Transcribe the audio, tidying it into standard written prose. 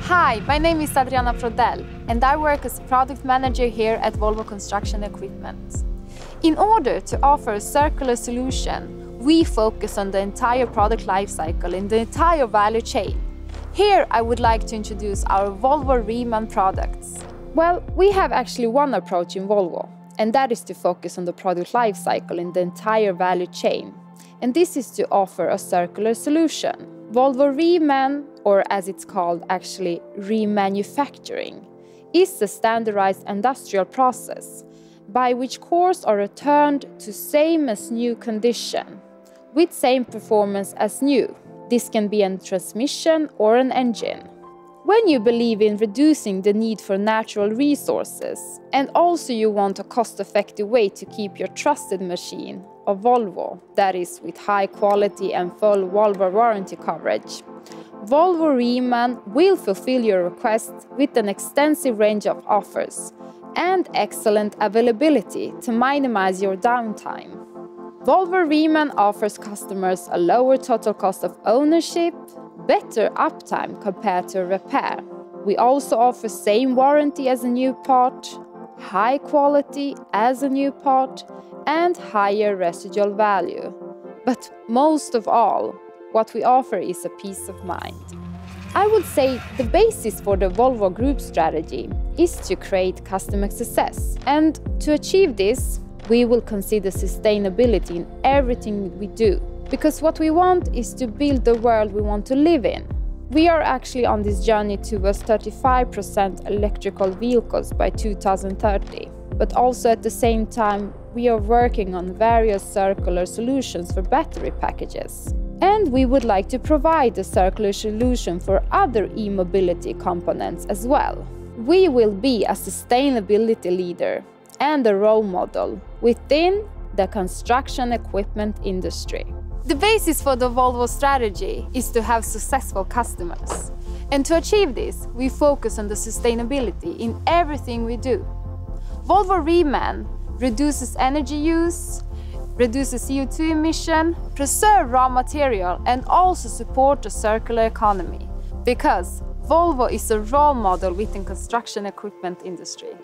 Hi, my name is Adriana Prodell, and I work as product manager here at Volvo Construction Equipment. In order to offer a circular solution, we focus on the entire product lifecycle in the entire value chain. Here I would like to introduce our Volvo Reman products. Well, we have actually one approach in Volvo, and that is to focus on the product lifecycle in the entire value chain. And this is to offer a circular solution. Volvo Reman, or as it's called actually remanufacturing, is a standardized industrial process by which cores are returned to same as new condition, with same performance as new. This can be a transmission or an engine. When you believe in reducing the need for natural resources, and also you want a cost-effective way to keep your trusted machine, a Volvo, that is with high quality and full Volvo warranty coverage, Volvo Reman will fulfill your request with an extensive range of offers and excellent availability to minimize your downtime. Volvo Reman offers customers a lower total cost of ownership, better uptime compared to repair. We also offer same warranty as a new part, high quality as a new part, and higher residual value. But most of all, what we offer is a peace of mind. I would say the basis for the Volvo Group strategy is to create customer success. And to achieve this, we will consider sustainability in everything we do. Because what we want is to build the world we want to live in. We are actually on this journey towards 35% electrical vehicles by 2030. But also at the same time, we are working on various circular solutions for battery packages. And we would like to provide a circular solution for other e-mobility components as well. We will be a sustainability leader and a role model within the construction equipment industry. The basis for the Volvo strategy is to have successful customers. And to achieve this, we focus on the sustainability in everything we do. Volvo Reman reduces energy use, reduces CO2 emission, preserve raw material, and also support the circular economy. Because Volvo is a role model within construction equipment industry.